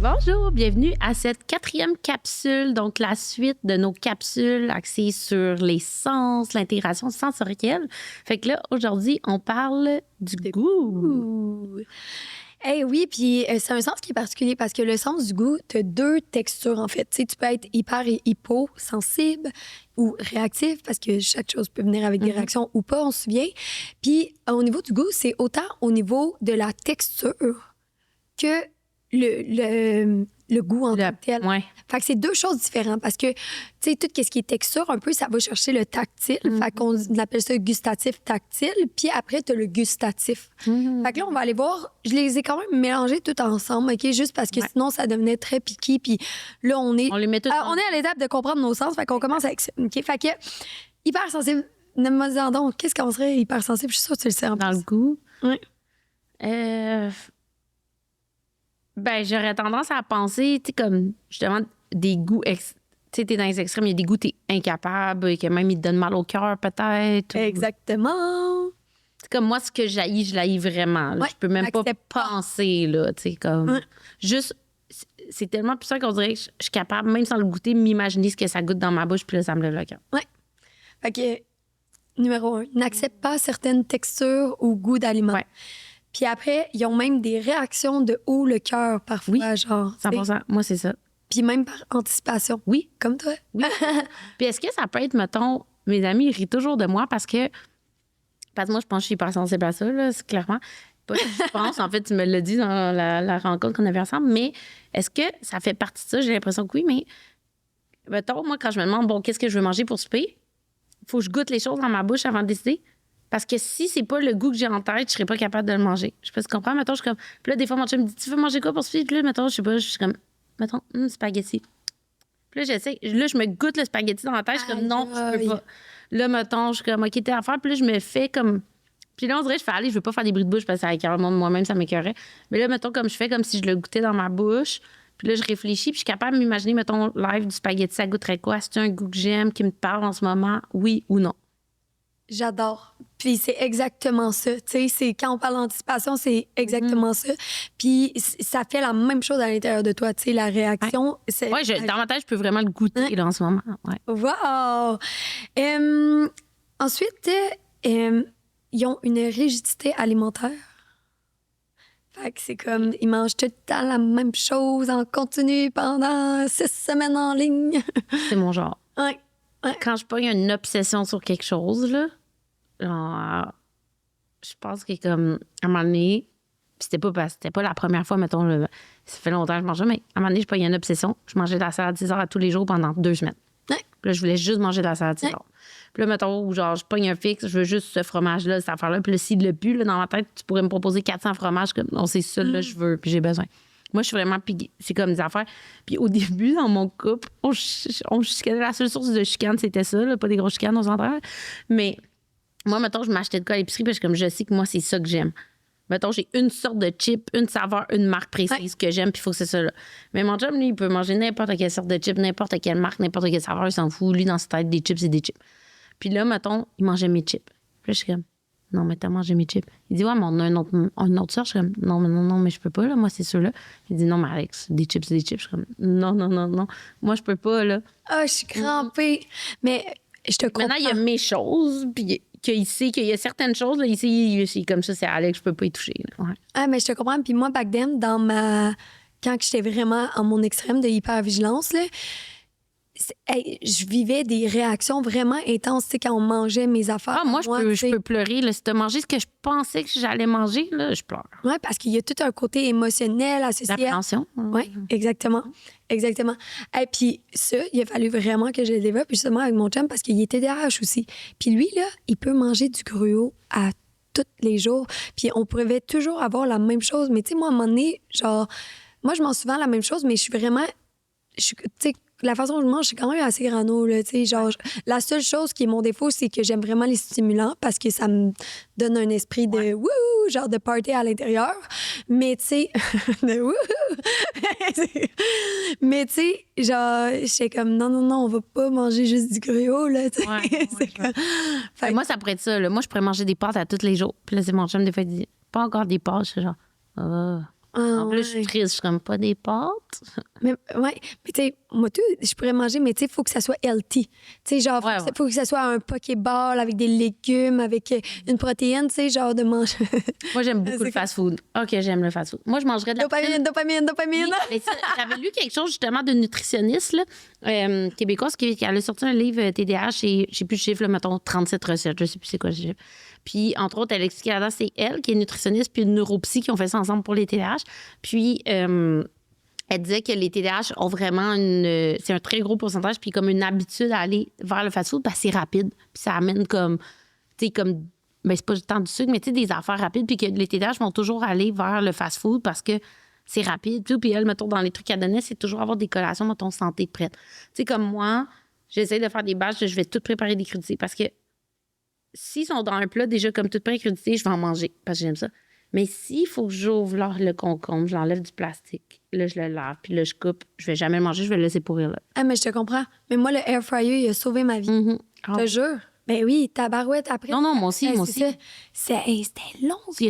Bonjour, bienvenue à cette 4e capsule, donc la suite de nos capsules axées sur les sens, l'intégration sensorielle. Fait que là, aujourd'hui, on parle du goût. Oui, puis c'est un sens qui est particulier parce que le sens du goût, tu as 2 textures en fait. Tu sais, tu peux être hyper et hypo-sensible ou réactif parce que chaque chose peut venir avec des réactions ou pas, on se souvient. Puis au niveau du goût, c'est autant au niveau de la texture que le goût en tant que tel. Ouais. Fait que c'est 2 choses différentes parce que, tu sais, tout ce qui est texture, un peu, ça va chercher le tactile. Fait qu'on appelle ça gustatif tactile. Puis après, tu as le gustatif. Fait que là, on va aller voir. Je les ai quand même mélangés tout ensemble, OK? Juste parce que sinon, ça devenait très piqué. Puis là, on est... On les met tous on est à l'étape de comprendre nos sens. Fait qu'on commence avec ça, OK? Fait que, hypersensible, ne me disant donc, qu'est-ce qu'on serait hypersensible? Je suis sûre que tu le sais en dans plus. le goût. Oui. Ben, j'aurais tendance à penser, tu sais, comme, justement, des goûts... Tu sais, t'es dans les extrêmes, il y a des goûts, t'es incapable, et que même ils te donnent mal au cœur, peut-être. Exactement. C'est comme moi, ce que j'haïs, je l'haïs vraiment. Là. Ouais, Je peux même pas accepte pas. penser, là, tu sais, comme... Juste, c'est tellement puissant qu'on dirait que je suis capable, même sans le goûter, m'imaginer ce que ça goûte dans ma bouche, puis là, ça me lève le cœur. Ouais. Fait que, numéro 1, n'accepte pas certaines textures ou goûts d'aliments. Ouais. Puis après, ils ont même des réactions de haut le cœur parfois, Oui, genre. 100%. Moi, c'est ça. Puis même par anticipation. Oui. Comme toi. Oui. Puis est-ce que ça peut être, mettons, mes amis ils rient toujours de moi parce que moi, je pense que je suis hypersensible à ça, là, c'est clairement. Pas que je pense, en fait, tu me l'as dit dans la rencontre qu'on avait ensemble, mais est-ce que ça fait partie de ça? J'ai l'impression que oui, mais mettons, moi, quand je me demande, bon, qu'est-ce que je veux manger pour souper, il faut que je goûte les choses dans ma bouche avant de décider. Parce que si c'est pas le goût que j'ai en tête, je serais pas capable de le manger. Je sais pas si tu comprends. Mettons, je suis comme. Puis là, des fois, mon chum me dit, tu veux manger quoi pour souper? Puis là, mettons, je sais pas, je suis comme, mettons, spaghetti. Puis là, j'essaie. Là, je me goûte le spaghetti dans la tête. Je suis comme, non, je peux pas. Là, mettons, je suis comme, OK, t'es à faire. Puis là, je me fais comme. Puis là, on dirait, je fais aller, je veux pas faire des bruits de bouche parce que ça écœure moi-même, ça m'écœurait. Mais là, mettons, comme je fais comme si je le goûtais dans ma bouche. Puis là, je réfléchis, puis je suis capable de m'imaginer, mettons, live du spaghetti, ça goûterait quoi? C'est un goût que j'aime, qui me parle en ce moment, oui ou non? J'adore. Puis c'est exactement ça. Tu sais, c'est quand on parle d'anticipation, c'est exactement ça. Puis ça fait la même chose à l'intérieur de toi. Tu sais, la réaction. C'est... Oui, dans ma tête, je peux vraiment le goûter là, en ce moment. Ouais. Wow! Ensuite, ils ont une rigidité alimentaire. Fait que c'est comme, ils mangent tout le temps la même chose en continu pendant 6 semaines en ligne. C'est mon genre. Ouais. Quand je pogne une obsession sur quelque chose, là, genre, je pense que comme, à un moment donné, c'était pas la première fois, mettons, ça fait longtemps que je mangeais, mais à un moment donné, je pognais une obsession. Je mangeais de la salade César à tous les jours pendant 2 semaines. Ouais. Puis là, je voulais juste manger de la salade César. Puis là, mettons, genre, je pogne un fixe, je veux juste ce fromage-là, cette affaire-là. Puis là, s'il l'a plus, là, dans ma tête, tu pourrais me proposer 400 fromages, comme, non, c'est ça, là, je veux, puis j'ai besoin. Moi, je suis vraiment piguée. C'est comme des affaires. Puis au début, dans mon couple, on chicanait. La seule source de chicane, c'était ça, là, pas des grosses chicanes, on s'entend. Mais moi, mettons, je m'achetais de quoi à l'épicerie, puis je sais que moi, c'est ça que j'aime. Mettons, j'ai une sorte de chip, une saveur, une marque précise que j'aime, puis il faut que c'est ça là. Mais mon chum, lui, il peut manger n'importe quelle sorte de chip, n'importe quelle marque, n'importe quelle saveur, il s'en fout. Lui, dans sa tête, des chips, c'est des chips. Puis là, mettons, il mangeait mes chips. Puis là, je suis comme, non, mais t'as mangé mes chips. Il dit, ouais, mais on a une autre sorte. Je suis comme, non, mais je peux pas, là. Moi, c'est ceux-là. Il dit, non, mais Alex, des chips, c'est des chips. Je suis comme, non. Moi, je peux pas, là. Ah, je suis crampée. Mais je te comprends. Maintenant, il y a mes choses, puis qu'il sait qu'il y a certaines choses, là, ici, c'est comme ça, c'est Alex, je peux pas y toucher. Là. Ouais. Ah, mais je te comprends. Puis moi, back then, quand j'étais vraiment en mon extrême de hypervigilance, là, je vivais des réactions vraiment intenses, tu sais, quand on mangeait mes affaires. Ah, moi, je peux pleurer. Là. Si t'as mangé ce que je pensais que j'allais manger, là, je pleure. Oui, parce qu'il y a tout un côté émotionnel associé. L'appréhension. Oui, exactement. Exactement. Et puis ça, il a fallu vraiment que je le développe, justement, avec mon chum, parce qu'il était TDAH aussi. Puis lui, là, il peut manger du gruau à tous les jours. Puis on pouvait toujours avoir la même chose. Mais tu sais, moi, à un moment donné, genre, moi, je mange souvent la même chose, mais je suis vraiment... Tu sais, la façon dont je mange, c'est quand même assez grano, là, tu sais, genre, la seule chose qui est mon défaut, c'est que j'aime vraiment les stimulants parce que ça me donne un esprit de wouhou, genre de party à l'intérieur. Mais, tu sais, de wouhou! Mais, tu sais, genre, j'étais comme, non, on va pas manger juste du gruau, là, tu sais. Moi, ça pourrait être ça, là. Moi, je pourrais manger des pâtes à tous les jours. Puis là, c'est mon chum, des fois, il dit, pas encore des pâtes. Je suis genre, Ah, Là, je suis triste. Je suis comme pas des pâtes. Mais tu sais, moi, tout, je pourrais manger, mais tu sais, il faut que ça soit healthy. Tu sais, genre, faut que ça soit un Pokéball avec des légumes, avec une protéine, tu sais, genre de manger. Moi, j'aime beaucoup le fast-food. OK, j'aime le fast-food. Moi, je mangerais de la Dopamine. Oui, mais ça, j'avais lu quelque chose justement de nutritionniste là, québécoise qui elle a sorti un livre TDAH et je sais plus le chiffre, là, mettons 37 recettes, je sais plus c'est quoi le chiffre. Puis, entre autres, elle expliquait là-dedans, c'est elle qui est nutritionniste puis une neuropsy qui ont fait ça ensemble pour les TDAH. Puis, elle disait que les TDAH ont vraiment c'est un très gros pourcentage puis comme une habitude à aller vers le fast-food parce que c'est rapide. Puis ça amène comme, tu sais, comme, ben c'est pas tant du sucre, mais tu sais, des affaires rapides puis que les TDAH vont toujours aller vers le fast-food parce que c'est rapide. Puis elle, mettons, dans les trucs qu'elle donnait, c'est toujours avoir des collations, mettons, santé prête. Tu sais, comme moi, j'essaie de faire des batchs, je vais tout préparer des crudités parce que s'ils sont dans un plat déjà comme tout prêt crudité, je vais en manger parce que j'aime ça. Mais s'il faut que j'ouvre le concombre, je l'enlève du plastique, là, je le lave, puis là, je coupe, je vais jamais le manger, je vais le laisser pourrir là. Ah, mais je te comprends. Mais moi, le air fryer, il a sauvé ma vie. Mm-hmm. Je te jure. Ben oui, tabarouette après. Non, moi aussi, moi aussi. C'était long. Y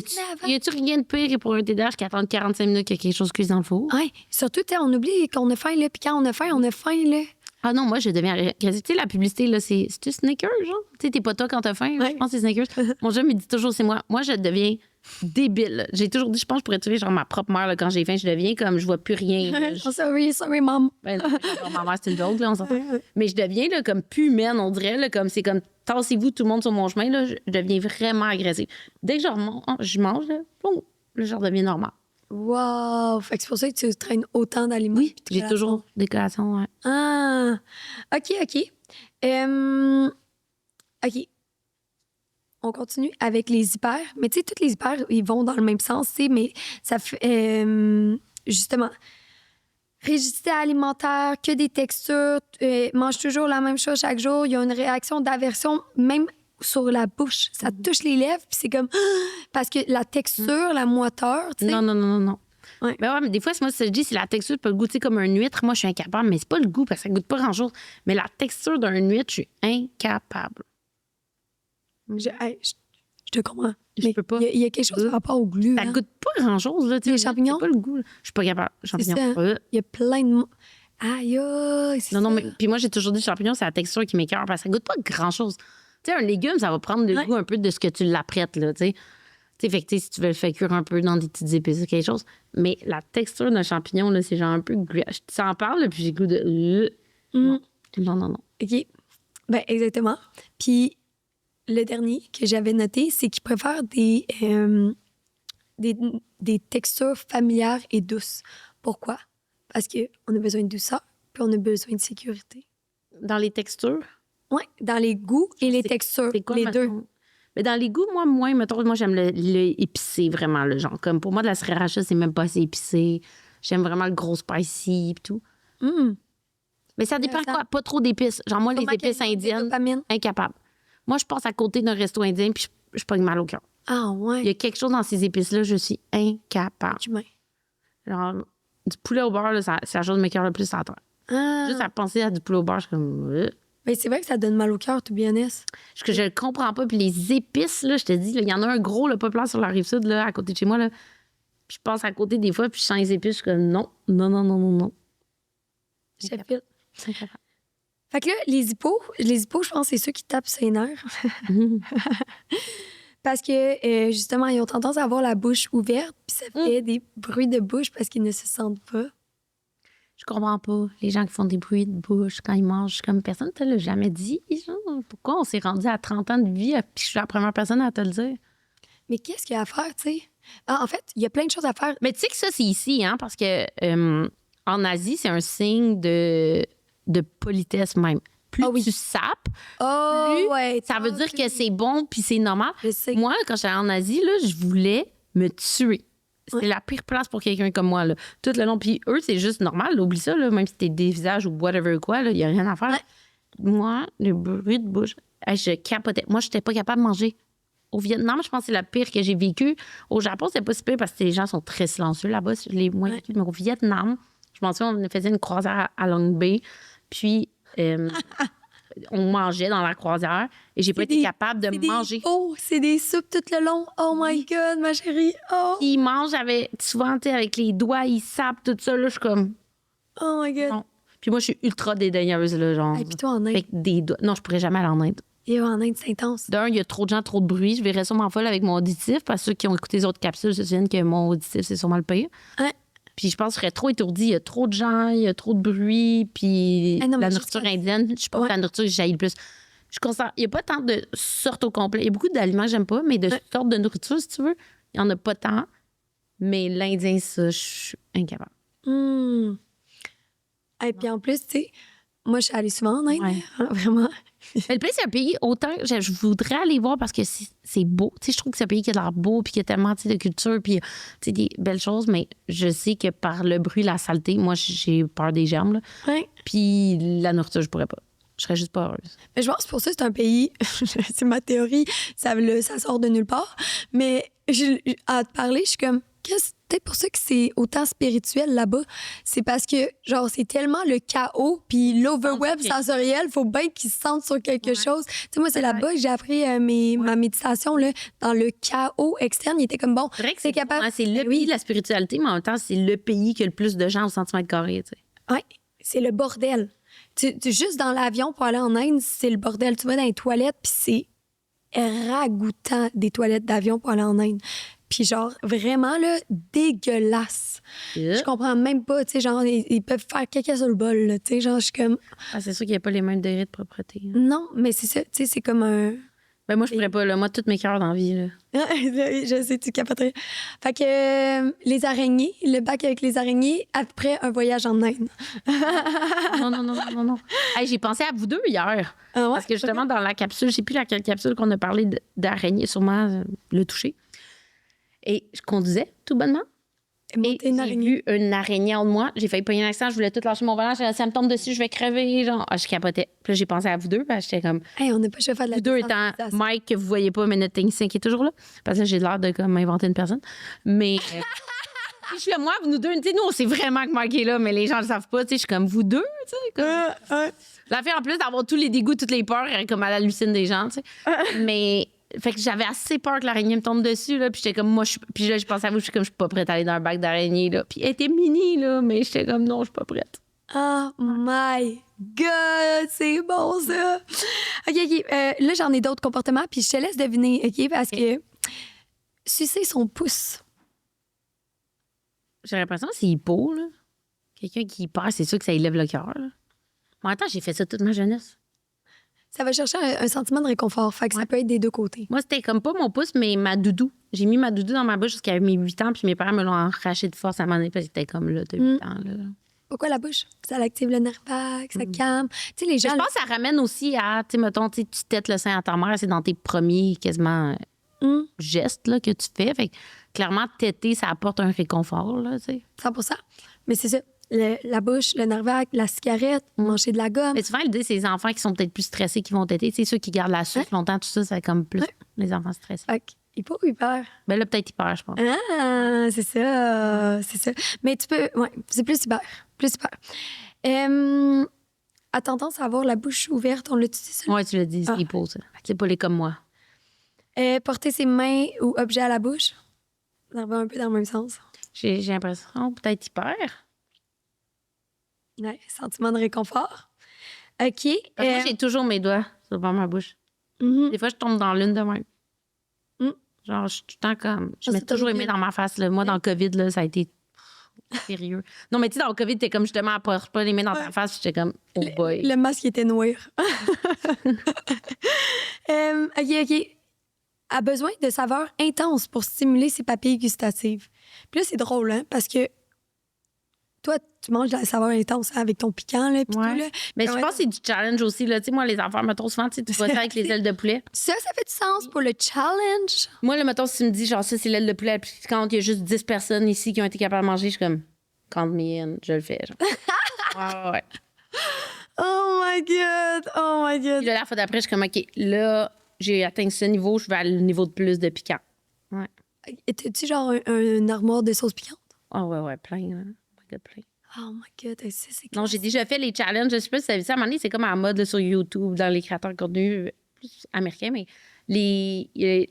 a-tu rien de pire que pour un TDAH qui attend 45 minutes que quelque chose cuise dans le four? Oui, surtout, on oublie qu'on a faim, là, puis quand on a faim, là. Ah non, moi, je deviens... Tu sais, la publicité, là, c'est-tu Snickers, genre? Tu sais, t'es pas toi quand t'as faim. Ouais. Je pense que c'est Snickers. Mon chum, il dit toujours, c'est moi. Moi, je deviens débile. J'ai toujours dit, je pense que je pourrais tuer genre ma propre mère là, quand j'ai faim. Je deviens comme, je vois plus rien. Là, sorry, mom. Ben, ma mère, c'est une joke, là, on s'entend. Mais je deviens là, comme plus humaine, on dirait. Là, comme c'est comme, tassez-vous tout le monde sur mon chemin. Là, je deviens vraiment agressive. Dès que je mange, là, boum, le genre devient normal. Wow! Fait que c'est pour ça que tu traînes autant d'aliments. Oui, j'ai toujours des collations, ouais. Ah! OK. OK. On continue avec les hyper. Mais tu sais, toutes les hyper, ils vont dans le même sens, tu sais, mais ça fait... justement, rigidité alimentaire, que des textures, mange toujours la même chose chaque jour. Il y a une réaction d'aversion, même sur la bouche. Ça touche les lèvres, puis c'est comme... Parce que la texture, la moiteur, tu sais... Non. Ouais. Ben ouais, mais des fois, moi, je dis, c'est la texture, pas le goûter comme un huître. Moi, je suis incapable, mais c'est pas le goût parce que ça goûte pas grand-chose. Mais la texture d'un huître, je suis incapable. Je te comprends. Je peux pas. Il y a quelque chose par rapport au glu. Ça goûte pas grand-chose, là. Les champignons? C'est pas le goût. Là. Je suis pas capable. Champignons. Il y a plein de... Aïe, c'est non, mais puis moi, j'ai toujours dit champignons, c'est la texture qui m'écoeure parce que ça goûte pas grand-chose. Tu sais, un légume, ça va prendre le goût un peu de ce que tu l'apprêtes, là, tu sais. Fait que, si tu veux le faire cuire un peu dans des petites épices ou quelque chose. Mais la texture d'un champignon, là, c'est genre un peu... Tu en parles, puis j'ai le goût de... Non. OK. Ben exactement. Puis le dernier que j'avais noté, c'est qu'il préfère des textures familières et douces. Pourquoi? Parce qu'on a besoin de douceur, puis on a besoin de sécurité. Dans les textures? Oui, dans les goûts et les textures, c'est quoi, les deux. Mais dans les goûts, moi, j'aime le épicé, vraiment. Là, genre, comme pour moi, de la sriracha, c'est même pas assez épicé. J'aime vraiment le gros spicy et tout. Mais ça dépend quoi? Pas trop d'épices. Genre, moi, les épices indiennes, incapable. Moi, je passe à côté d'un resto indien puis je pogne mal au cœur. Ah ouais? Il y a quelque chose dans ces épices-là, je suis incapable. Genre, du poulet au beurre, là, c'est la chose qui m'écoeure le plus à terre. Juste à penser à du poulet au beurre, je suis comme... Mais c'est vrai que ça donne mal au cœur, tout bien est. Que je le comprends pas. Puis les épices, là, je te dis, il y en a un gros, là, populaire sur la Rive-Sud, là, à côté de chez moi, là. Puis je passe à côté des fois, puis je sens les épices, je suis comme non. Sheffield. Fait que là, les hippos, je pense que c'est ceux qui tapent ses nerfs. Parce que, justement, ils ont tendance à avoir la bouche ouverte, puis ça fait des bruits de bouche parce qu'ils ne se sentent pas. Je comprends pas. Les gens qui font des bruits de bouche quand ils mangent, comme personne ne te l'a jamais dit. Genre, pourquoi on s'est rendu à 30 ans de vie puis je suis la première personne à te le dire? Mais qu'est-ce qu'il y a à faire, tu sais? En fait, il y a plein de choses à faire. Mais tu sais que ça, c'est ici, hein, parce que en Asie, c'est un signe de politesse même. Plus tu sapes, plus ça veut dire que c'est bon puis c'est normal. Moi, quand j'étais en Asie, là, je voulais me tuer. C'était la pire place pour quelqu'un comme moi, là. Tout le long. Puis eux, c'est juste normal. Là, oublie ça, là, même si t'es des visages ou whatever quoi, il n'y a rien à faire. Moi, le bruit de bouche, je capotais. Moi, je n'étais pas capable de manger. Au Vietnam, je pense que c'est la pire que j'ai vécue. Au Japon, c'est pas si pire parce que les gens sont très silencieux là-bas. Je l'ai moins vécu. Mais au Vietnam, je m'en souviens, on faisait une croisière à Long Bay. Puis, on mangeait dans la croisière et j'ai pas été capable de manger. C'est des soupes tout le long. Oh my God, ma chérie. Oh, Puis ils mangent souvent, tu sais, avec les doigts, ils sapent, tout ça. Là, je suis comme, oh my God. non. Puis moi, je suis ultra dédaigneuse, là, genre. Et puis toi, en Inde. Avec des doigts. Non, je pourrais jamais aller en Inde. Et en Inde, c'est intense. D'un, il y a trop de gens, trop de bruit. Je verrais sûrement folle avec mon auditif, parce que ceux qui ont écouté les autres capsules se souviennent que mon auditif, c'est sûrement le pire. Ouais. Puis je pense que je serais trop étourdie. Il y a trop de gens, il y a trop de bruit. Puis non, mais la nourriture indienne, je suis pas la nourriture que j'haïs le plus. Je constate, il n'y a pas tant de sortes au complet. Il y a beaucoup d'aliments que j'aime pas, mais de sortes de nourriture, si tu veux, il n'y en a pas tant. Mais l'Indien, ça, je suis incapable. Et puis en plus, tu sais, moi, je suis allée souvent en Inde. Ouais. Hein, vraiment. Mais le pays, c'est un pays, autant je voudrais aller voir parce que c'est beau. Tu sais, je trouve que c'est un pays qui a l'air beau, puis qui a tellement, tu sais, de culture, puis tu sais, des belles choses, mais je sais que par le bruit, la saleté, moi, j'ai peur des germes, là. Ouais. Puis la nourriture, je pourrais pas. Je serais juste pas heureuse. Mais je pense que pour ça, c'est un pays, c'est ma théorie, ça sort de nulle part. Mais à te parler, je suis comme, peut-être pour ça que c'est autant spirituel là-bas. C'est parce que, genre, c'est tellement le chaos, puis l'overwhelm sensoriel, faut bien qu'ils se sentent sur quelque chose. Tu sais, moi, c'est là-bas que j'ai appris ma méditation, là, dans le chaos externe. Il était comme, bon, c'est vrai que c'est capable. C'est le pays de la spiritualité, mais en même temps, c'est le pays qui a le plus de gens au centimètre carré, tu sais. Oui, c'est le bordel. Juste dans l'avion pour aller en Inde, c'est le bordel. Tu vas dans les toilettes, puis c'est ragoûtant des toilettes d'avion pour aller en Inde. Puis genre, vraiment, là, dégueulasse. Je comprends même pas, tu sais, genre, ils peuvent faire caca sur le bol, là, tu sais, genre, je suis comme... Ah, c'est sûr qu'il n'y a pas les mêmes degrés de propreté. Hein. Non, mais c'est ça, tu sais, c'est comme un... Ben moi, je pourrais pas, là. Moi, toutes mes cœurs dans la vie, là. Je sais, tu capoterais. Fait que les araignées, le bac avec les araignées, après un voyage en Inde. Non. Hey, j'ai pensé à vous deux hier. Ah ouais? Parce que justement, dans la capsule, je sais plus laquelle capsule qu'on a parlé d'araignée, sûrement le toucher. Et je conduisais, tout bonnement. Et j'ai vu une araignée en moi. J'ai failli pogner un accident. Je voulais tout lâcher mon volant. Ça me tombe dessus, je vais crever. Genre, je capotais. Puis là, j'ai pensé à vous deux. Parce que j'étais comme... Hey, on n'a pas chauffé de la vous deux étant Mike, que vous voyez pas, mais notre technicien qui est toujours là. Parce que j'ai l'air de comme inventer une personne. Mais... je suis là, moi, nous deux, tu sais, nous, on sait vraiment que Mike est là, mais les gens le savent pas. Tu sais, je suis comme vous deux, tu sais. Comme... La fille, en plus d'avoir tous les dégoûts, toutes les peurs, comme elle hallucine des gens, tu sais. Mais... Fait que j'avais assez peur que l'araignée me tombe dessus, là. Puis j'étais comme, puis là, je pensais à vous, je suis comme, je suis pas prête à aller dans un bac d'araignée, là. Puis elle était mini, là, mais j'étais comme, non, je suis pas prête. Oh my God, c'est bon, ça. OK. Là, j'en ai d'autres comportements, puis je te laisse deviner, OK? Parce que sucer son pouce. J'ai l'impression que c'est hypo, là. Quelqu'un qui perd, c'est sûr que ça élève le cœur, là. Mais en même temps, j'ai fait ça toute ma jeunesse. Ça va chercher un sentiment de réconfort. Fait que ça peut être des deux côtés. Moi, c'était comme pas mon pouce, mais ma doudou. J'ai mis ma doudou dans ma bouche jusqu'à mes 8 ans, puis mes parents me l'ont arraché de force à un moment donné, parce que c'était comme là, de 8 ans. Là. Pourquoi la bouche? Ça active le nerf vague, ça calme. Tu sais, les gens... Mais je pense que ça ramène aussi à, tu sais, mettons, tu têtes le sein à ta mère, c'est dans tes premiers quasiment gestes là, que tu fais. Fait que clairement, téter, ça apporte un réconfort, là, tu sais. 100%. Mais c'est ça. La bouche, le nerf vague, la cigarette, manger de la gomme. Mais souvent, l'idée, c'est les enfants qui sont peut-être plus stressés qui vont téter. C'est ceux qui gardent la souffle longtemps, tout ça, c'est comme plus les enfants stressés. Fait hypo ou hyper? Ben là, peut-être hyper, je pense. Ah, c'est ça. C'est ça. Mais tu peux... Ouais, c'est plus hyper. Plus hyper. A tendance à avoir la bouche ouverte, on l'a dit ça? Oui, tu l'as dit, c'est hypo, ça. C'est pas les comme moi. Porter ses mains ou objets à la bouche, ça va un peu dans le même sens. J'ai l'impression peut-être hyper. Ouais, sentiment de réconfort. OK. Parce que moi, j'ai toujours mes doigts devant ma bouche. Des fois, je tombe dans l'une de même. Genre, je suis tout le temps comme... Je mets toujours les mains dans ma face. Là. Moi, dans le COVID, là, ça a été sérieux. Non, mais tu sais, dans le COVID, t'es comme justement, porte pas les mains dans ta face. J'étais comme, oh boy. Le masque était noir. OK. A besoin de saveurs intenses pour stimuler ses papilles gustatives. Puis là, c'est drôle, hein, parce que toi, tu manges de la saveur intense avec ton piquant, là, pis tout, là. Mais je pense que c'est du challenge aussi, là. Tu sais, moi, les enfants, mettons, souvent, tu vois ça avec les ailes de poulet. Ça fait du sens pour le challenge? Moi, là, mettons, si tu me dis, genre, ça, c'est l'aile de poulet, puis quand il y a juste 10 personnes ici qui ont été capables de manger, je suis comme, count me in, je le fais, genre. Ouais. Oh my God! Puis là, la fois d'après, je suis comme, OK, là, j'ai atteint ce niveau, je vais à le niveau de plus de piquant. Ouais. T'as-tu genre un armoire de sauce piquante? Ah, ouais, plein, hein. Plein. Oh my God, ça, c'est Non, classe. j'ai déjà fait les challenges. Je sais pas si ça à un moment donné, c'est comme en mode là, sur YouTube, dans les créateurs de contenu plus américains, mais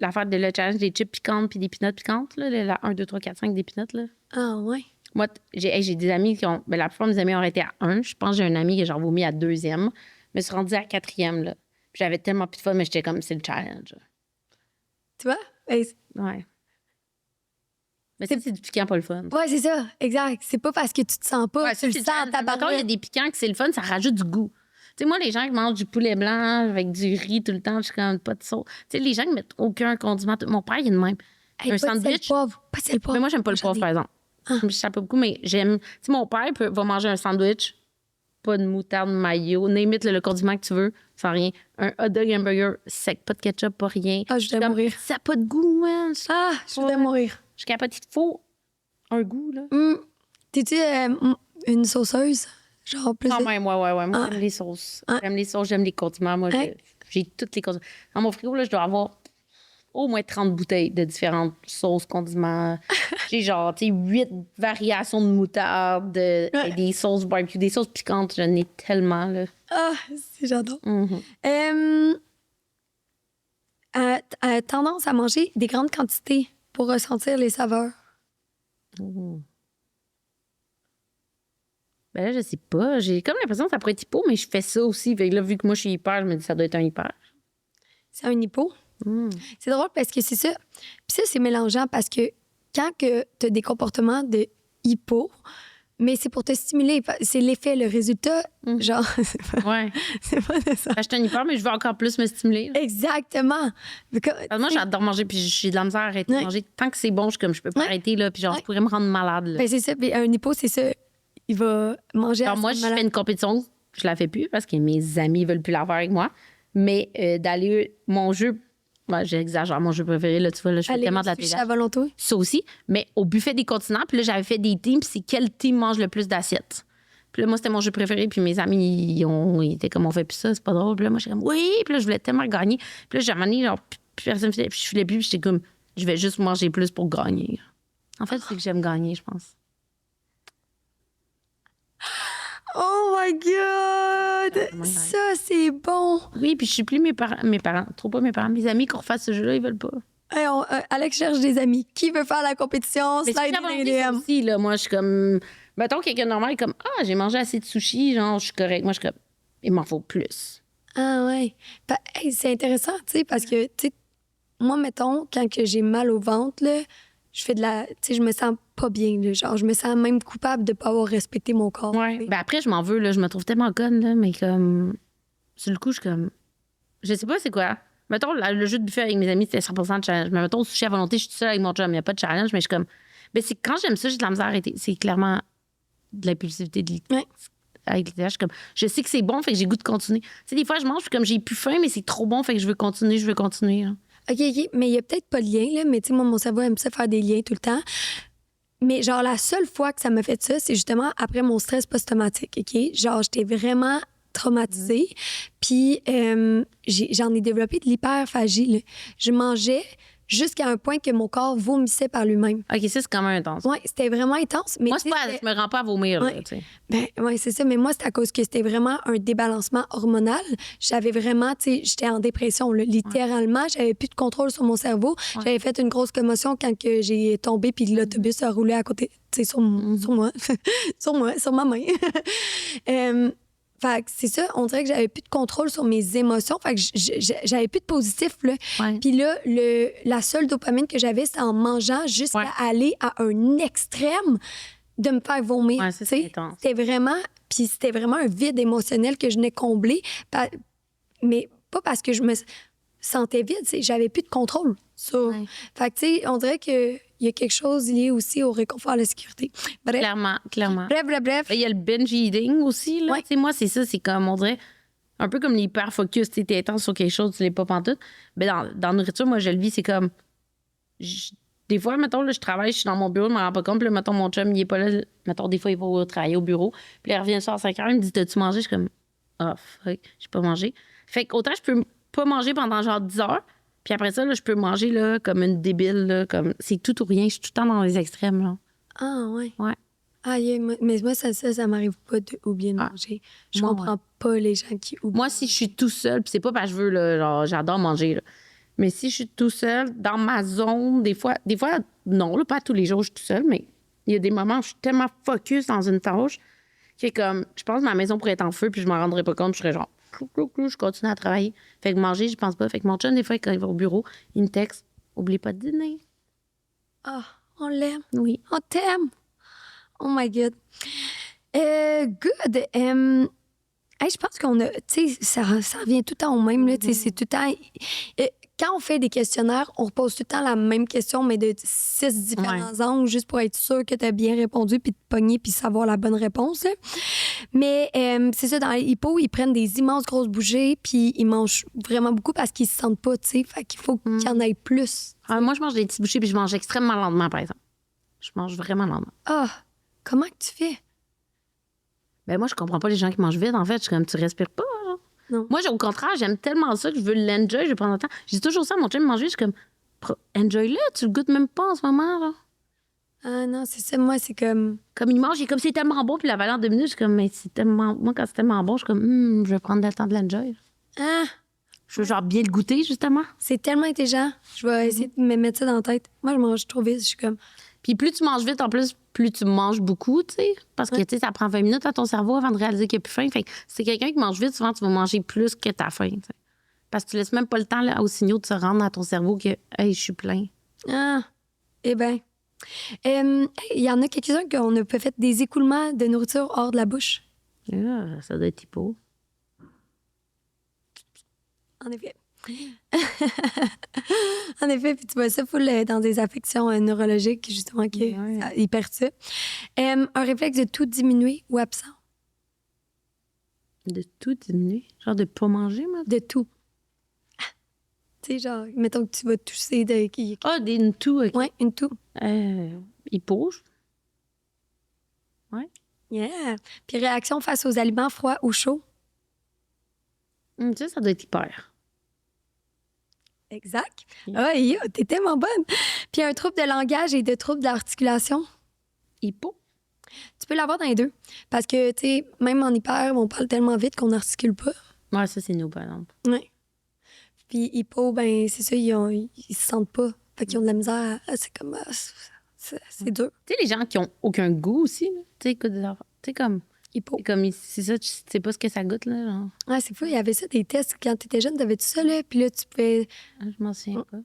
l'affaire de le challenge des chips piquantes puis des peanuts piquantes, là, la 1, 2, 3, 4, 5 des peanuts, là. Ah, ouais. Moi, j'ai des amis qui ont. Ben, la plupart de mes amis ont arrêté à 1. Je pense que j'ai un ami qui a genre vomi à 2e. Je me suis rendue à 4e, là. Puis j'avais tellement plus de fun, mais j'étais comme, c'est le challenge. Tu vois? Ben, Ouais. Mais c'est du piquant, pas le fun. ouais, c'est ça, exact. C'est pas parce que tu te sens pas, Ouais, tu le c'est sens le en challenge. Mettons, il y a des piquants que c'est le fun, ça rajoute du goût. Tu sais, moi, les gens qui mangent du poulet blanc avec du riz tout le temps, je suis comme pas de sauce. Tu sais, les gens qui mettent aucun condiment. Mon père, il est de même. Hey, Un pas de sel sandwich. poivre, pas de sel poivre. Mais moi, j'aime pas le poivre, par exemple. Je sais pas beaucoup, mais j'aime. Tu sais, mon père va manger un sandwich, pas de moutarde, mayo, name it, le condiment que tu veux, sans rien. Un hot dog hamburger sec, pas de ketchup, pas rien. Ah, je voudrais Comme, mourir. ça n'a pas de goût, man. Ah, je voudrais mourir. Je suis capable. Il faut un goût, là. T'es-tu une sauceuse? Genre plus. Quand même, ouais. Moi, Ah. j'aime les sauces. Ah. J'aime les sauces, j'aime les condiments. Moi, Ouais. j'ai toutes les condiments. Dans mon frigo, là, je dois avoir au moins 30 bouteilles de différentes sauces, condiments. J'ai genre, tu sais, 8 variations de moutarde, et des sauces barbecue, des sauces piquantes. J'en ai tellement, là. Ah, j'adore. Mhm. Tendance à manger des grandes quantités pour ressentir les saveurs. Ben là, je sais pas. J'ai comme l'impression que ça pourrait être hypo, mais je fais ça aussi. Fait que là, vu que moi, je suis hyper, je me dis ça doit être un hyper. C'est un hypo. C'est drôle parce que c'est ça. Puis ça, c'est mélangeant parce que quand tu as des comportements de hypo, mais c'est pour te stimuler. C'est l'effet, le résultat, genre, Ouais. c'est pas de ça. Je suis un hyper, mais je veux encore plus me stimuler. Exactement. Moi, j'adore manger, puis j'ai de la misère à arrêter de Ouais. manger. Tant que c'est bon, je peux pas arrêter, là, puis genre, je pourrais me rendre malade, là. Ben, c'est ça. Puis un hypo, c'est ça. Il va manger Alors, moi, je fais une compétition, je la fais plus parce que mes amis veulent plus la faire avec moi. Mais d'aller, mon jeu, ouais, j'exagère, mon jeu préféré, là, tu vois, là, je fais tellement de la télé. à volonté. Ça aussi, mais au buffet des continents, puis là, j'avais fait des teams, puis c'est quel team mange le plus d'assiettes. Puis là, moi, c'était mon jeu préféré, puis mes amis, ils étaient comme, on fait plus ça, c'est pas drôle. Puis là, moi, j'étais comme, oui, puis là, je voulais tellement gagner. Puis là, j'ai amené, genre, plus personne filait, puis je filais plus, puis j'étais comme, je vais juste manger plus pour gagner. En fait, c'est que j'aime gagner, je pense. Oh my God! my God. Ça, c'est bon. Oui, puis je suis plus mes parents, trop pas mes parents, mes amis qu'on refasse ce jeu-là, ils veulent pas. Hey, Alex cherche des amis. Qui veut faire la compétition? Mais Slide c'est in la the volonté, ça DM. aussi, là. Moi, je suis comme. Mettons, quelqu'un de normal est comme, ah, j'ai mangé assez de sushi, genre, je suis correct. Moi, je suis comme, il m'en faut plus. Ah ouais. Hey, c'est intéressant, tu sais, parce que, tu sais, moi, mettons, quand que j'ai mal au ventre, là, je fais de la... Tu sais, je me sens pas bien, là. Genre, je me sens même coupable de pas avoir respecté mon corps. Ouais. tu sais. Ben après, je m'en veux, là. Je me trouve tellement conne, là. Mais comme. Sur le coup, je suis comme. Je sais pas c'est quoi. Mettons, le jeu de buffet avec mes amis, c'était 100% de challenge. Mais mettons, au sushi à volonté, je suis toute seule avec mon chum. Il n'y a pas de challenge, mais je suis comme. Ben, c'est quand j'aime ça, j'ai de la misère à arrêter. C'est clairement de l'impulsivité de Ouais. avec l'idée, je suis comme, je sais que c'est bon, fait que j'ai goût de continuer. Tu sais, des fois, je mange, puis comme j'ai plus faim, mais c'est trop bon, fait que je veux continuer. Là. OK, mais il y a peut-être pas de lien, là, mais tu sais, moi, mon cerveau aime ça faire des liens tout le temps. Mais genre, la seule fois que ça m'a fait ça, c'est justement après mon stress post-traumatique, OK? Genre, j'étais vraiment traumatisée. Puis, j'en ai développé de l'hyperphagie, là. Je mangeais jusqu'à un point que mon corps vomissait par lui-même. OK, ça, c'est quand même intense. Ouais, c'était vraiment intense. Mais Moi, tu sais, je me rends pas à vomir, Ouais. là, tu sais. ben, ouais, c'est ça. Mais moi, c'est à cause que c'était vraiment un débalancement hormonal. J'avais vraiment, tu sais, j'étais en dépression, là. Littéralement. J'avais plus de contrôle sur mon cerveau. Ouais. J'avais fait une grosse commotion quand que j'ai tombé puis l'autobus a roulé à côté, tu sais, sur moi. sur ma main. Fait que c'est ça, on dirait que j'avais plus de contrôle sur mes émotions. Fait que j'avais plus de positif, là. Ouais. Puis là, la seule dopamine que j'avais, c'était en mangeant jusqu'à aller à un extrême de me faire vomir. Ouais, ça, tu sais. c'est intense. C'était vraiment un vide émotionnel que je venais combler. Mais pas parce que je me sentais vide, j'avais plus de contrôle sur. Ouais. Fait que, tu sais, on dirait qu'il y a quelque chose lié aussi au réconfort à la sécurité. Bref. Clairement. Bref. Ben, il y a le binge eating aussi, là. Ouais. Tu sais, moi, c'est ça, c'est comme, on dirait, un peu comme l'hyper-focus. Tu sais, t'es intense sur quelque chose, tu l'es pas pantoute. Ben, dans la nourriture, moi, je le vis, c'est comme. Des fois, mettons, là, je travaille, je suis dans mon bureau, je me rends pas compte. Puis là, mettons, mon chum, il est pas là. Mettons, des fois, il va travailler au bureau. Puis là, il revient le soir à 5 heures, il me dit, t'as-tu mangé? Je suis comme, ah, fuck, j'ai pas mangé. Fait qu'autant, je peux pas manger pendant genre 10 heures. Puis après ça, là, je peux manger là, comme une débile. Là, comme... C'est tout ou rien. Je suis tout le temps dans les extrêmes. Là. Ah, ouais. Ouais. Ah, mais moi, ça m'arrive pas d'oublier de manger. Je comprends pas les gens qui oublient. Moi, si je suis tout seul, puis c'est pas parce que je veux, là, genre, j'adore manger, là. Mais si je suis tout seul, dans ma zone, des fois non, là, pas tous les jours, je suis tout seul, mais il y a des moments où je suis tellement focus dans une tâche que, comme, je pense que ma maison pourrait être en feu, puis je m'en rendrais pas compte, je serais genre, je continue à travailler. Fait que manger, je pense pas. Fait que mon chum, des fois, quand il va au bureau, il me texte, oublie pas de dîner. Ah, on l'aime. Oui. On t'aime. Oh my God. Good. Hey, je pense qu'on a, tu sais, ça revient tout le temps au même, là, tu sais, c'est tout le temps... quand on fait des questionnaires, on repose tout le temps la même question, mais de 6 différents angles, juste pour être sûr que tu as bien répondu, puis de pogner, puis savoir la bonne réponse, là. Mais c'est ça, dans les hippos, ils prennent des immenses grosses bouchées, puis ils mangent vraiment beaucoup parce qu'ils se sentent pas, tu sais, fait qu'il faut qu'il y en ait plus. Moi, je mange des petites bouchées, puis je mange extrêmement lentement, par exemple. Je mange vraiment lentement. Ah, comment que tu fais? Ben moi, je comprends pas les gens qui mangent vite. En fait, je suis comme, tu respires pas, genre. Non. Moi, au contraire, j'aime tellement ça que je veux l'enjoy, je vais prendre le temps. Je dis toujours ça à mon chum, manger, je suis comme, enjoy-le, tu le goûtes même pas en ce moment, là. Ah non, c'est ça, moi, c'est comme... Comme il mange, il est comme, c'est tellement bon, puis la valeur de minutes, je suis comme, mais c'est tellement... Moi, quand c'est tellement bon, je suis comme, je vais prendre le temps de l'enjoy. Ah, Je veux genre bien le goûter, justement. c'est tellement intelligent. Je vais essayer de me mettre ça dans la tête. Moi, je mange trop vite, je suis comme... Puis plus tu manges vite, en plus, plus tu manges beaucoup, tu sais. Parce que, tu sais, ça prend 20 minutes à ton cerveau avant de réaliser qu'il n'y a plus faim. Fait que si c'est quelqu'un qui mange vite, souvent, tu vas manger plus que ta faim, tu sais. Parce que tu laisses même pas le temps là, aux signaux de se rendre à ton cerveau que, hey, je suis plein. Ah, eh bien. Il y en a quelques-uns qu'on a fait des écoulements de nourriture hors de la bouche. Ça doit être hypo. En effet. En effet, puis tu vois ça full dans des affections neurologiques, justement, qui ils perdent ça. Un réflexe de tout diminuer ou absent? De tout diminuer? Genre de pas manger, moi? De tout. Tu sais, genre, mettons que tu vas tousser de... Une toux, OK. Ouais, une toux. Hypo. Ouais. Yeah. Puis réaction face aux aliments froids ou chauds? Ça doit être hyper. Exact. Ah, yo, t'es tellement bonne. Puis un trouble de langage et de trouble d'articulation? Hypo. Tu peux l'avoir dans les deux. Parce que, tu sais, même en hyper, on parle tellement vite qu'on n'articule pas. Ouais, ça, c'est nous, par exemple. Oui. Puis hypo, ben c'est ça, ils se sentent pas. Fait qu'ils ont de la misère. C'est comme... c'est dur. Tu sais, les gens qui ont aucun goût aussi, là. Tu sais, comme... Hypo. C'est ça, tu sais pas ce que ça goûte, là, genre. Ouais, c'est fou. Il y avait ça, des tests. Quand t'étais jeune, t'avais tout ça, là. Puis là, tu pouvais... Je m'en souviens pas.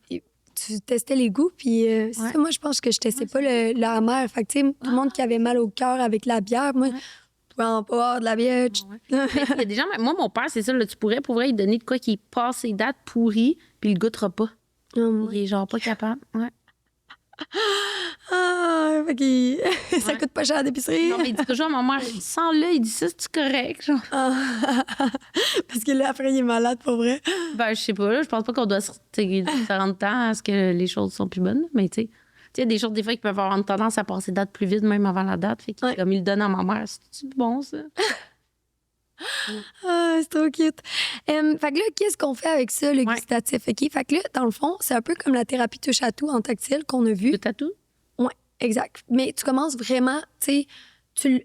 Tu testais les goûts, puis c'est ça, moi, je pense que je testais pas le amer. Fait que, tu sais, tout le monde qui avait mal au cœur avec la bière, moi, je pouvais en boire de la bière. Il y a des gens... Moi, mon père, c'est ça, là, tu pourrais lui donner de quoi qui passe ses dates pourries, puis il le goûtera pas. Il est genre pas capable. Ouais. Ah, fait que ça coûte pas cher à l'épicerie. Non, mais il dit toujours à ma mère, sens-le, il dit ça, c'est correct, genre. Parce que là, après, il est malade, pour vrai. Ben, je sais pas, là, je pense pas qu'on doit se rendre temps à ce que les choses sont plus bonnes, mais tu sais, il y a des choses, des fois, qui peuvent avoir une tendance à passer date plus vite, même avant la date. Fait que, comme il le donne à ma mère, c'est bon, ça? Ah, c'est trop cute. Fait que là, qu'est-ce qu'on fait avec ça, le gustatif? OK? Fait que là, dans le fond, c'est un peu comme la thérapie touche à tout en tactile qu'on a vu. Le tatou? Oui, exact. Mais tu commences vraiment, tu sais, tu le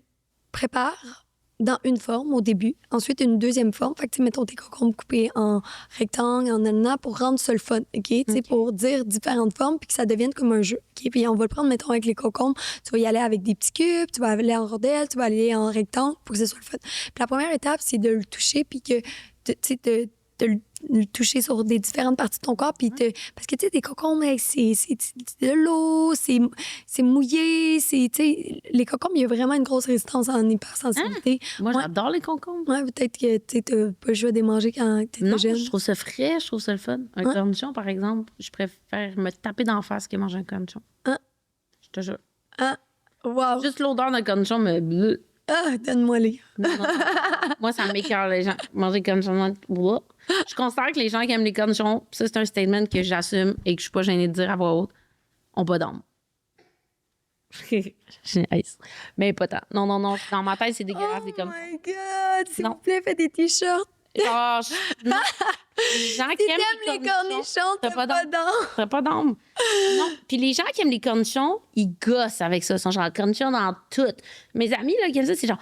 prépares dans une forme au début, ensuite une deuxième forme. Fait que, tu sais, mettons tes concombres coupés en rectangle, en ananas pour rendre ça le fun, OK? Tu sais, pour dire différentes formes puis que ça devienne comme un jeu, OK? Puis on va le prendre, mettons, avec les concombres. Tu vas y aller avec des petits cubes, tu vas aller en rondelle, tu vas aller en rectangle pour que ce soit le fun. Puis la première étape, c'est de le toucher puis que, tu sais, de le toucher sur des différentes parties de ton corps. Puis parce que, tu sais, des concombres, c'est de l'eau, c'est mouillé. Tu sais, les concombres, il y a vraiment une grosse résistance en hypersensibilité. Moi, j'adore les concombres. Ouais, peut-être que tu n'as pas le choix de les manger quand tu étais jeune. Je trouve ça frais, je trouve ça le fun. Un cornichon, par exemple, je préfère me taper d'en face que manger un cornichon. Je te jure. Wow. Juste l'odeur d'un cornichon me... donne-moi-les. Non. Moi, ça m'écoeure, les gens. Manger cornichon. Je considère que les gens qui aiment les cornichons, ça, c'est un statement que j'assume et que je suis pas gênée de dire à voix haute, ont pas d'âme. Mais pas tant. Non. Dans ma tête, c'est dégueulasse. Oh my God! S'il vous plaît, faites des t-shirts. Genre, non. Les gens qui Si aiment t'aimes les cornichons, t'as pas d'âme. T'as pas d'âme. Non. Puis les gens qui aiment les cornichons, ils gossent avec ça. Ils sont genre cornichons dans tout. Mes amis là, qui aiment ça, c'est genre,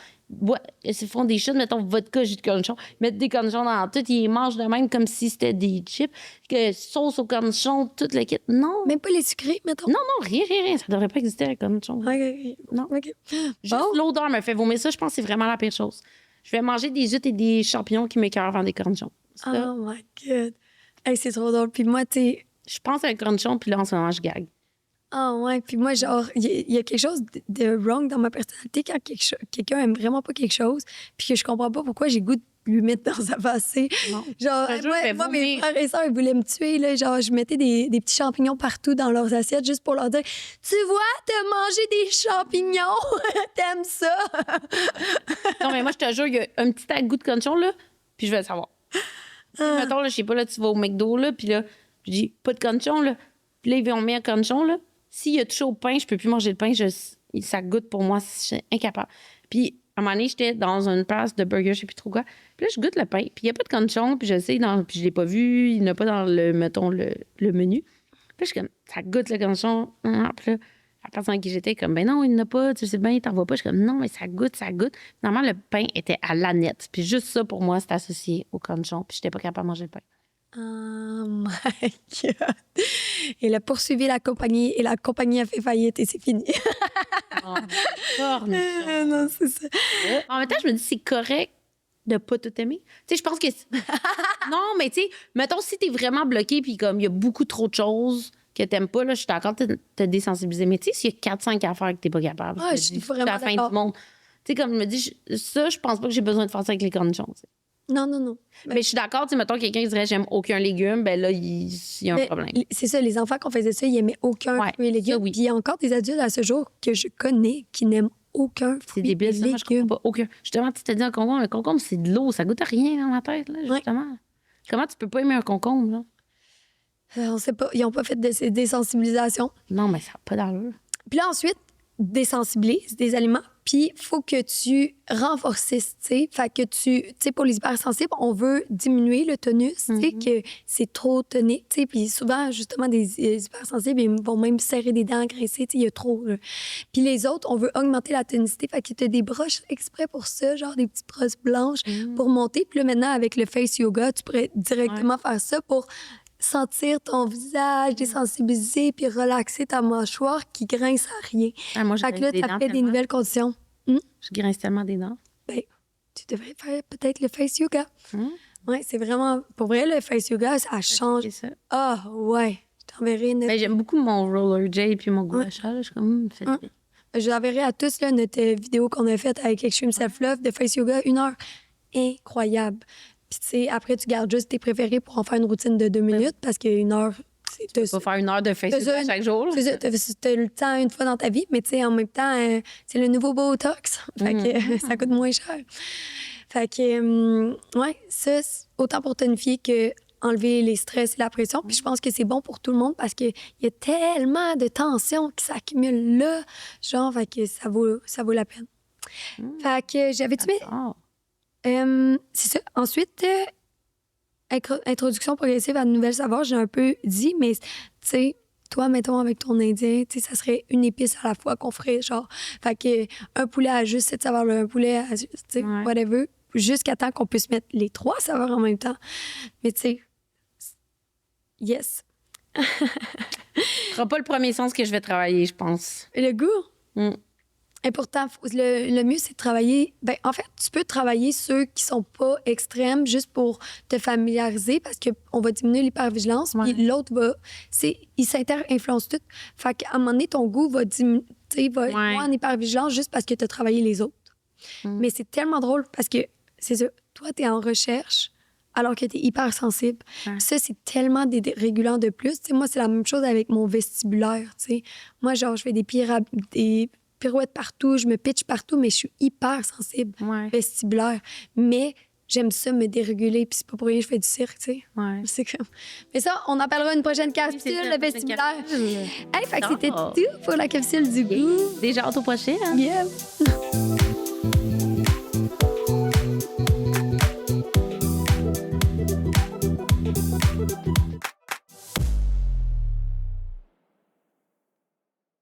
ils se font des shots, mettons vodka, jus de cornichons. Ils mettent des cornichons dans tout. Ils les mangent de même comme si c'était des chips. Que sauce aux cornichons, tout le kit. Non. Même pas les sucrés, mettons. Non, rien. Ça devrait pas exister, les cornichons. OK. Non. OK. Juste Bon. l'odeur me fait vomir. Ça, je pense que c'est vraiment la pire chose. Je vais manger des huîtres et des champignons qui m'écœurent avant des cornichons. Ça, Oh my God. Hey, c'est trop drôle. Puis moi, tu sais... je pense à un cornichon, puis là, en ce moment, je gague. Ah ouais, puis moi, genre, il y a quelque chose de wrong dans ma personnalité quand quelqu'un aime vraiment pas quelque chose, puis que je comprends pas pourquoi j'ai le goût de lui mettre dans sa passée. Non. Genre, Un jour, je vais moi, mes vomir. frères et sœurs, ils voulaient me tuer, là. Genre, je mettais des petits champignons partout dans leurs assiettes juste pour leur dire « Tu vois, t'as mangé des champignons! T'aimes ça? Non, mais moi, je te jure, il y a un petit goût de cornichon, là, puis je vais le savoir. Mettons, là, je sais pas, là, tu vas au McDo, là, puis là, je dis pas de cornichon, là. Puis là, ils vont mettre un cornichon, là. S'il y a touché au pain, je peux plus manger le pain. Ça goûte pour moi, je suis incapable. Puis, à un moment donné, j'étais dans une place de burger, je sais plus trop quoi. Puis là, je goûte le pain, puis il n'y a pas de cornichon, puis je sais, puis je l'ai pas vu, il n'y en a pas dans le, mettons, le menu. Puis là, je suis comme, ça goûte le cornichon. Puis là, la personne avec qui j'étais, comme, ben non, il n'y en a pas, tu sais bien, t'en vois pas. Je suis comme, non, mais ça goûte. Normalement, le pain était à l'aneth. Puis juste ça, pour moi, c'était associé au cornichon, puis j'étais pas capable de manger le pain. Oh my God! Il a poursuivi la compagnie et la compagnie a fait faillite et c'est fini. Oh, cornichon. Non, c'est ça. En même temps, je me dis, c'est correct de pas tout aimer. Tu sais, je pense que... non, mais tu sais, mettons, si t'es vraiment bloqué puis comme il y a beaucoup trop de choses que t'aimes pas, là, je suis d'accord de te désensibiliser. Mais tu sais, s'il y a 4-5 affaires que t'es pas capable, Ah, je suis vraiment c'est la fin d'accord. du monde. Tu sais, comme je me dis, ça, je pense pas que j'ai besoin de faire ça avec les cornichons. Tu sais. Non. Mais je suis d'accord, tu sais, mettons, quelqu'un qui dirait j'aime aucun légume, ben là, il y a un Mais problème. c'est ça, les enfants qu'on faisait ça, ils aimaient aucun Ouais, fruit et légumes. ça, oui. Puis il y a encore des adultes à ce jour que je connais qui n'aiment aucun C'est fruit débile, et ça. Moi, je comprends légumes. pas. Aucun. Justement, tu te dis un concombre, c'est de l'eau. Ça goûte à rien dans ma tête, là, justement. Comment tu peux pas aimer un concombre, là? On sait pas, ils n'ont pas fait de ces désensibilisations. Non, mais ça n'a pas d'allure. Puis là, ensuite, désensibilise des aliments, puis il faut que tu renforces, tu sais. Fait que tu sais, pour les hypersensibles, on veut diminuer le tonus, tu sais, que c'est trop tonique, tu sais. Puis souvent, justement, des hypersensibles, ils vont même serrer des dents, graisser, tu sais, il y a trop. Là. Puis les autres, on veut augmenter la tonicité, fait que tu as des broches exprès pour ça, genre des petites brosses blanches pour monter. Puis là, maintenant, avec le face yoga, tu pourrais directement faire ça pour sentir ton visage désensibiliser puis relaxer ta mâchoire qui grince à rien. Ah, moi, je Fait que là, grince des t'as dents fait des tellement. nouvelles conditions. Je grince tellement des dents. Ben, tu devrais faire peut-être le face yoga. Hum. Ouais, c'est vraiment... Pour vrai, le face yoga, ça change. C'est ça. Ah, ouais. Je t'enverrai une... Ben, j'aime beaucoup mon roller gel puis mon gua sha, là. Je suis comme, faites bien. Je l'enverrai à tous, là, notre vidéo qu'on a faite avec Extreme Self-Love de face yoga, 1 heure. Incroyable. Puis, tu sais, après, tu gardes juste tes préférés pour en faire une routine de 2 minutes parce qu'une heure, c'est... Tu vas faire 1 heure de face C'est ça, chaque jour. là. C'est ça, t'as le temps une fois dans ta vie, mais tu sais, en même temps, c'est le nouveau Botox. Fait que ça coûte moins cher. Fait que, ouais, ça, c'est autant pour tonifier que enlever les stress et la pression. Puis je pense que c'est bon pour tout le monde parce qu'il y a tellement de tensions qui s'accumulent là. Genre, fait que ça vaut la peine. Fait que j'avais-tu mis... Ah. c'est ça. Ensuite, introduction progressive à de nouvelles savoirs, j'ai un peu dit, mais tu sais, toi, mettons, avec ton indien, tu sais, ça serait une épice à la fois qu'on ferait, genre, fait que un poulet à juste cette saveur-là, un poulet à, tu sais, whatever, jusqu'à temps qu'on puisse mettre les 3 saveurs en même temps. Mais tu sais, yes. Ce sera pas le premier sens que je vais travailler, je pense. Et le goût? Et pourtant, le mieux, c'est de travailler... Ben, en fait, tu peux travailler ceux qui sont pas extrêmes juste pour te familiariser parce qu'on va diminuer l'hypervigilance. Puis l'autre va... Ils s'inter-influencent tout. Fait qu'à un moment donné, ton goût va diminuer, va être moins en hypervigilance juste parce que tu as travaillé les autres. Mais c'est tellement drôle parce que, c'est ça, toi, tu es en recherche alors que tu es hypersensible. Ça, c'est tellement des régulants de plus. T'sais, moi, c'est la même chose avec mon vestibulaire. T'sais. Moi, genre, je fais des pirouettes partout, je me pitche partout, mais je suis hyper sensible vestibulaire. Mais j'aime ça me déréguler, puis c'est pas pour rien que je fais du cirque, tu sais. C'est comme... Mais ça, on en parlera une prochaine capsule, le vestibulaire. Hey, fait que c'était tout pour la capsule du goût. Déjà hâte au prochain. Yeah.